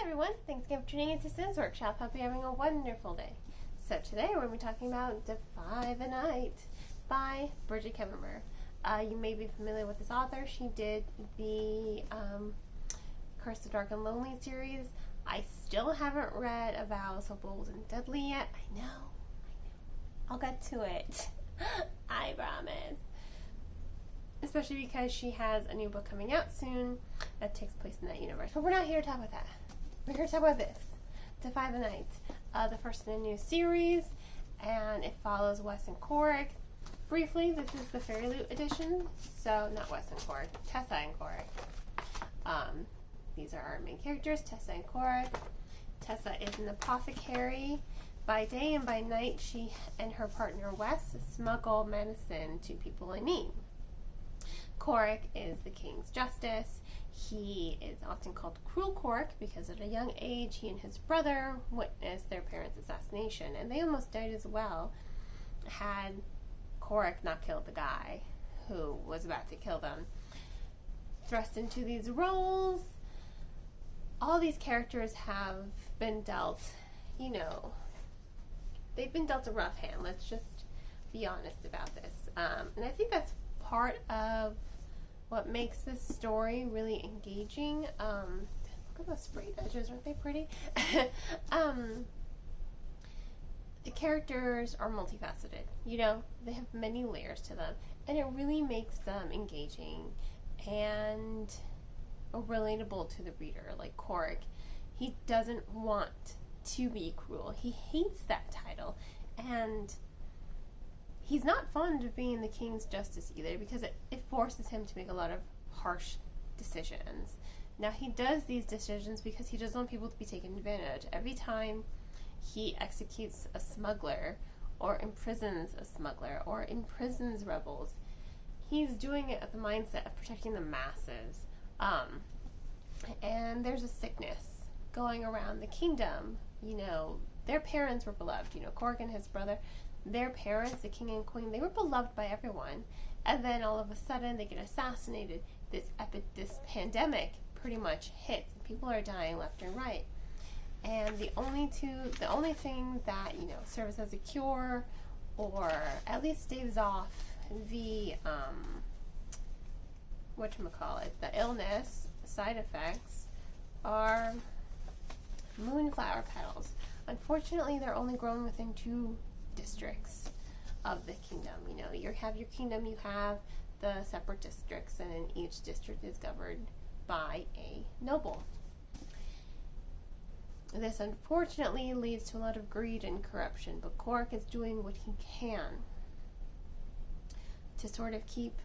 everyone, thanks again for tuning into Sin's Workshop. Hope you're having a wonderful day. So today we're going to be talking about Defy the Night by Bridget Kemmerer. You may be familiar with this author. She did the Curse of Dark and Lonely series. I still haven't read A Vow So Bold and Deadly yet. I know. I'll get to it. I promise. Especially because she has a new book coming out soon that takes place in that universe. But we're not here to talk about that. We're here to talk about this. Defy the Night. The first in a new series. And it follows Wes and Corrick. Briefly, this is the Fairy Loot edition. So, not Wes and Corrick. Tessa and Corrick. These are our main characters, Tessa and Corrick. Tessa is an apothecary. By day and by night, she and her partner Wes smuggle medicine to people in need. Corrick is the king's justice. He is often called Cruel Corrick because at a young age he and his brother witnessed their parents' assassination, and they almost died as well had Corrick not killed the guy who was about to kill them. Thrust into these roles, all these characters have been dealt, they've been dealt a rough hand. Let's just be honest about this. And I think that's part of what makes this story really engaging. Look at those sprayed edges, aren't they pretty? The characters are multifaceted, they have many layers to them, and it really makes them engaging and relatable to the reader. Like Corrick, he doesn't want to be cruel. He hates that title, and he's not fond of being the king's justice either because it forces him to make a lot of harsh decisions. Now, he does these decisions because he doesn't want people to be taken advantage. Every time he executes a smuggler or imprisons a smuggler or imprisons rebels, he's doing it at the mindset of protecting the masses. And there's a sickness going around the kingdom. Their parents were beloved. Corrick and his brother, their parents, the king and queen, they were beloved by everyone. And then all of a sudden they get assassinated. This pandemic pretty much hits. People are dying left and right. And the only thing that, serves as a cure or at least staves off the, the illness side effects are moonflower petals. Unfortunately, they're only grown within 2 districts of the kingdom. You have your kingdom, you have the separate districts, and then each district is governed by a noble. This unfortunately leads to a lot of greed and corruption, but Corrick is doing what he can to sort of keep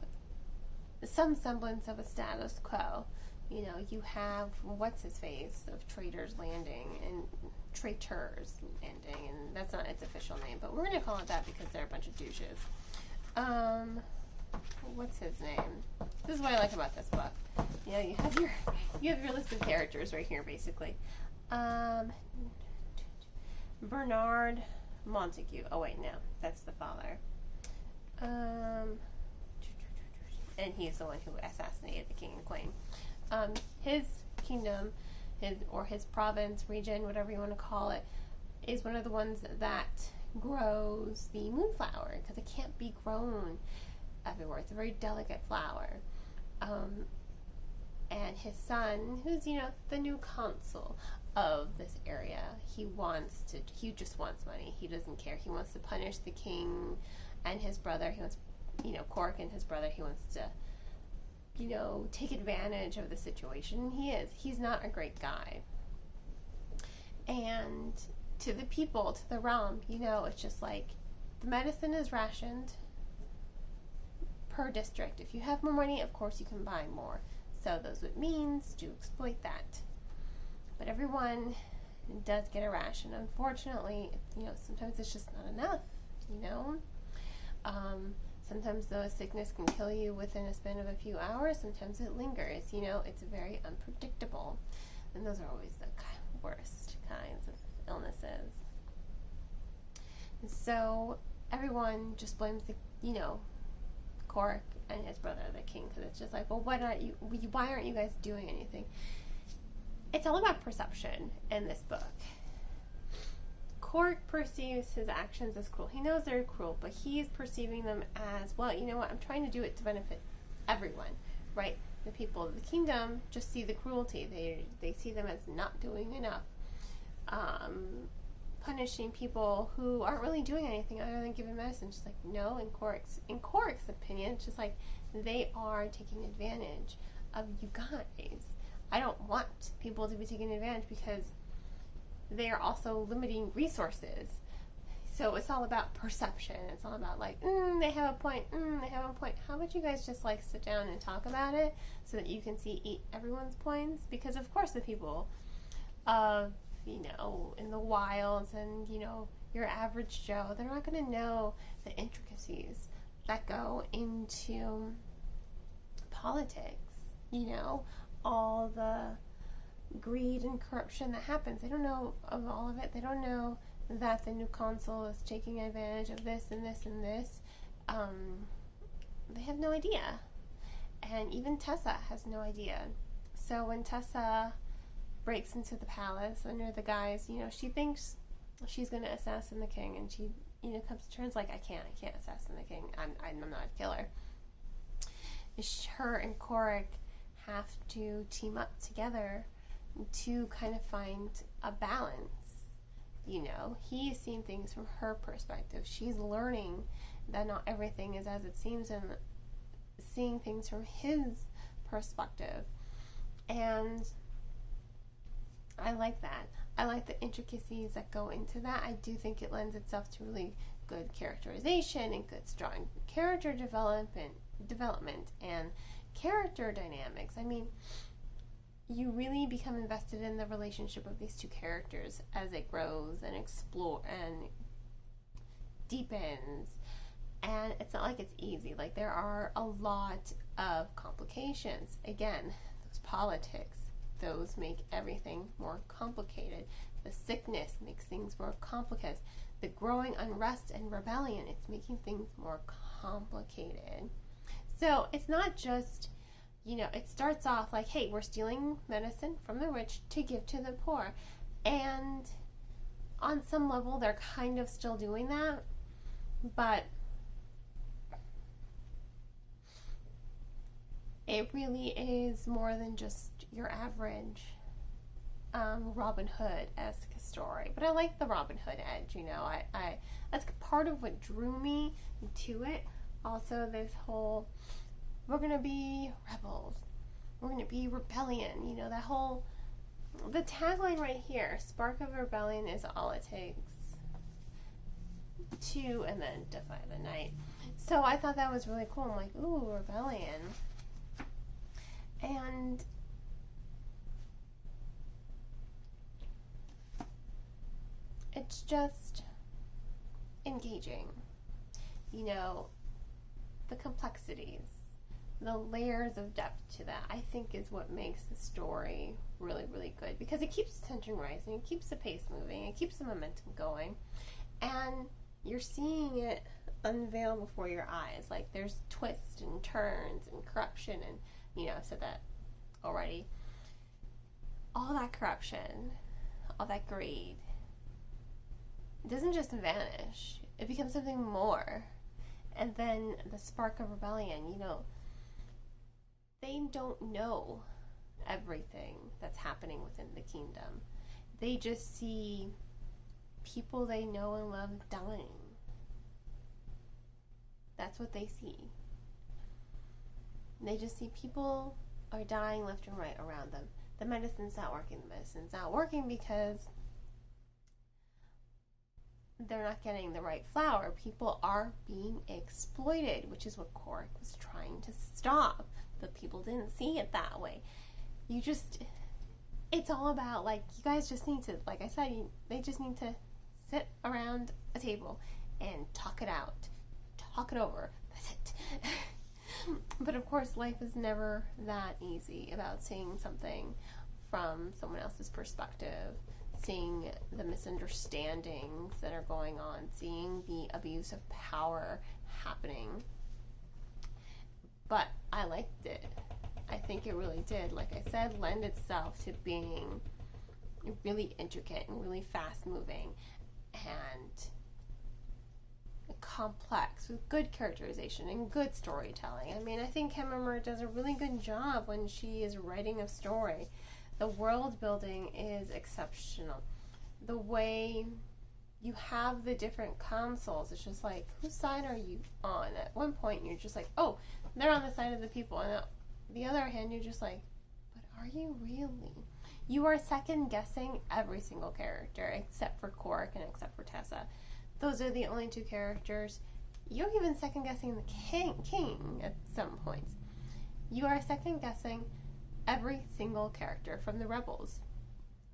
some semblance of a status quo. You have what's-his-face of Traitors Landing and Traitors Landing, and that's not its official name, but we're going to call it that because they're a bunch of douches. What's his name? This is what I like about this book. You have your list of characters right here, basically. Bernard Montague. Oh wait, no, that's the father. And he's the one who assassinated the king and queen. His kingdom, his province, region, whatever you want to call it, is one of the ones that grows the moonflower because it can't be grown everywhere. It's a very delicate flower. And his son, who's, the new consul of this area, he just wants money. He doesn't care. He wants to punish the king and his brother. He wants, Corrick and his brother, he wants to, take advantage of the situation. He's not a great guy. And to the people, to the realm, it's just like the medicine is rationed per district. If you have more money, of course you can buy more. So those with means do exploit that. But everyone does get a ration. Unfortunately, sometimes it's just not enough, Sometimes though a sickness can kill you within a span of a few hours. Sometimes it lingers, it's very unpredictable. And those are always the worst kinds of illnesses. And so everyone just blames the, Corrick and his brother, the king, because it's just like, well, why aren't you guys doing anything? it's all about perception in this book. Cork perceives his actions as cruel. He knows they're cruel, but he's perceiving them as, well, you know what, I'm trying to do it to benefit everyone, right? The people of the kingdom just see the cruelty. They see them as not doing enough. Punishing people who aren't really doing anything other than giving medicine. Just like, no, in Cork's opinion, it's just like they are taking advantage of you guys. I don't want people to be taking advantage because they are also limiting resources. So it's all about perception. It's all about like, they have a point, they have a point. How about you guys just like sit down and talk about it so that you can see everyone's points? Because of course the people of, in the wilds and, your average Joe, they're not going to know the intricacies that go into politics, all the greed and corruption that happens. They don't know of all of it. They don't know that the new consul is taking advantage of this and this and this. They have no idea. And even Tessa has no idea. So when Tessa breaks into the palace under the guise, she thinks she's going to assassin the king, and she, comes to terms like, I can't assassin the king. I'm not a killer. Her and Cork have to team up together to kind of find a balance. He is seeing things from her perspective. She's learning that not everything is as it seems, and seeing things from his perspective. And I like that. I like the intricacies that go into that. I do think it lends itself to really good characterization and good, strong character development and character dynamics. I mean, you really become invested in the relationship of these two characters as it grows and explores and deepens. And it's not like it's easy. Like, there are a lot of complications. Again, those politics, those make everything more complicated. The sickness makes things more complicated. The growing unrest and rebellion, it's making things more complicated. So it's not just, it starts off like, hey, we're stealing medicine from the rich to give to the poor. And on some level, they're kind of still doing that. But it really is more than just your average Robin Hood-esque story. But I like the Robin Hood edge, I that's part of what drew me to it. Also, this whole, we're going to be rebels. We're going to be rebellion. That whole, the tagline right here, spark of rebellion is all it takes to, and then defy the night. So I thought that was really cool. I'm like, ooh, rebellion. And it's just engaging. The complexities, the layers of depth to that, I think is what makes the story really, really good, because it keeps the tension rising, it keeps the pace moving, it keeps the momentum going, and you're seeing it unveil before your eyes. Like, there's twists and turns and corruption, and I've said that already. All that corruption, all that greed, it doesn't just vanish. It becomes something more. And then the spark of rebellion, they don't know everything that's happening within the kingdom. They just see people they know and love dying. That's what they see. They just see people are dying left and right around them. The medicine's not working. The medicine's not working because they're not getting the right flour. People are being exploited, which is what Cork was trying to stop. But people didn't see it that way. It's all about, like, you guys just need to, like I said, they just need to sit around a table and talk it out. Talk it over. That's it. But of course, life is never that easy about seeing something from someone else's perspective, seeing the misunderstandings that are going on, seeing the abuse of power happening. But I liked it. I think it really did, like I said, lend itself to being really intricate and really fast moving and complex with good characterization and good storytelling. I mean, I think Kim does a really good job when she is writing a story. The world building is exceptional. The way you have the different councils, it's just like, whose side are you on? At one point, you're just like, oh, they're on the side of the people. And on the other hand, you're just like, but are you really? You are second guessing every single character except for Cork and except for Tessa. Those are the only two characters. You're even second guessing the king at some points. You are second guessing every single character from the rebels.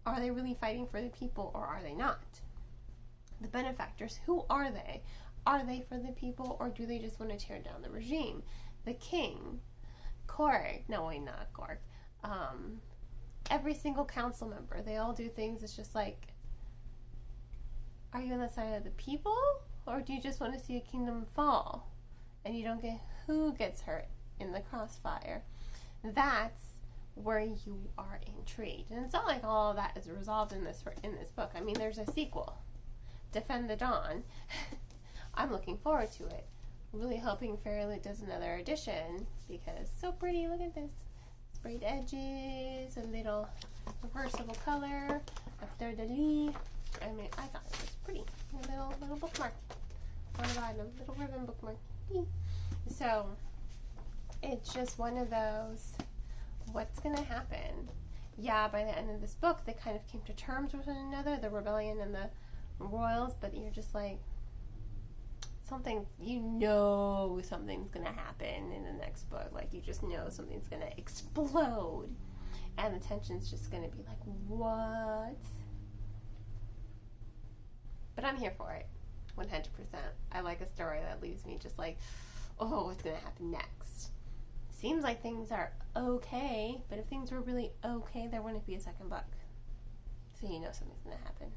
Are they really fighting for the people or are they not? The benefactors, who are they? Are they for the people or do they just want to tear down the regime? The king, Cork, no wait, not Cork. Every single council member, they all do things. It's just like, are you on the side of the people or do you just want to see a kingdom fall and you don't get who gets hurt in the crossfire? That's where you are intrigued. And it's not like all of that is resolved in this book. I mean, there's a sequel, Defend the Dawn. I'm looking forward to it. Really hoping Fairyloot does another edition because so pretty. Look at this. Sprayed edges, a little reversible color, a fleur-de-lis. I mean, I thought it was pretty. A little bookmark on the bottom, little ribbon bookmark. So, it's just one of those, what's going to happen? Yeah, by the end of this book, they kind of came to terms with one another, the rebellion and the royals, but you're just like, something's going to happen in the next book. Like, you just know something's going to explode. And the tension's just going to be like, what? But I'm here for it, 100%. I like a story that leaves me just like, oh, what's going to happen next? Seems like things are okay, but if things were really okay, there wouldn't be a second book. So you know something's going to happen.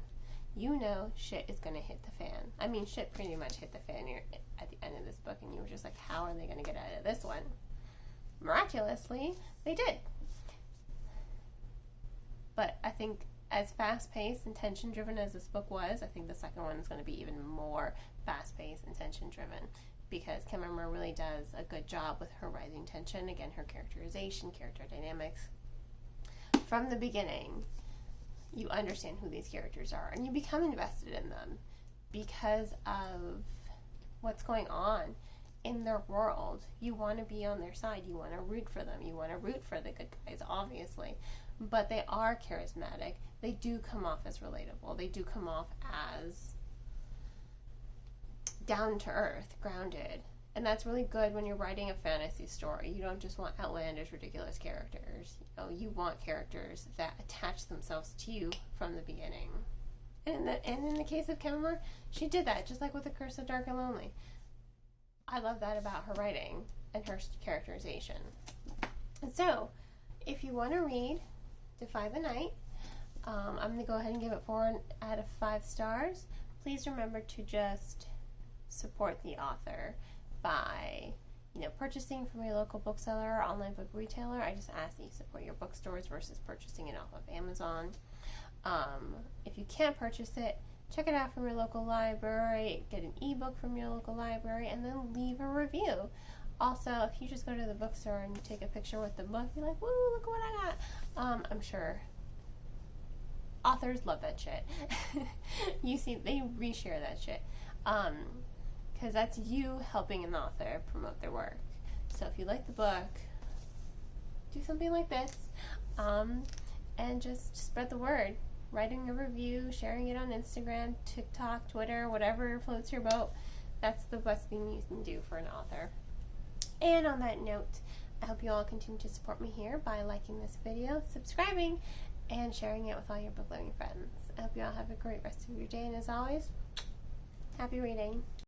You know shit is going to hit the fan. I mean, shit pretty much hit the fan at the end of this book, and you were just like, how are they going to get out of this one? Miraculously, they did. But I think as fast-paced and tension-driven as this book was, I think the second one is going to be even more fast-paced and tension-driven because Kim really does a good job with her rising tension. Again, her characterization, character dynamics. From the beginning, you understand who these characters are and you become invested in them because of what's going on in their world. You want to be on their side. You want to root for them. You want to root for the good guys, obviously. But they are charismatic. They do come off as relatable. They do come off as down to earth, grounded. And that's really good when you're writing a fantasy story. You don't just want outlandish, ridiculous characters. You want characters that attach themselves to you from the beginning. And in the case of Kim, she did that, just like with The Curse of Dark and Lonely. I love that about her writing and her characterization. And so, if you want to read Defy the Night, I'm going to go ahead and give it 4 out of 5 stars. Please remember to just support the author by, purchasing from your local bookseller or online book retailer. I just ask that you support your bookstores versus purchasing it off of Amazon. If you can't purchase it, check it out from your local library, get an ebook from your local library, and then leave a review. Also, if you just go to the bookstore and you take a picture with the book, you're like, woo, look what I got. I'm sure authors love that shit. You see, they reshare that shit. Because that's you helping an author promote their work. So if you like the book, do something like this. And just spread the word. Writing a review, sharing it on Instagram, TikTok, Twitter, whatever floats your boat. That's the best thing you can do for an author. And on that note, I hope you all continue to support me here by liking this video, subscribing, and sharing it with all your book loving friends. I hope you all have a great rest of your day, and as always, happy reading.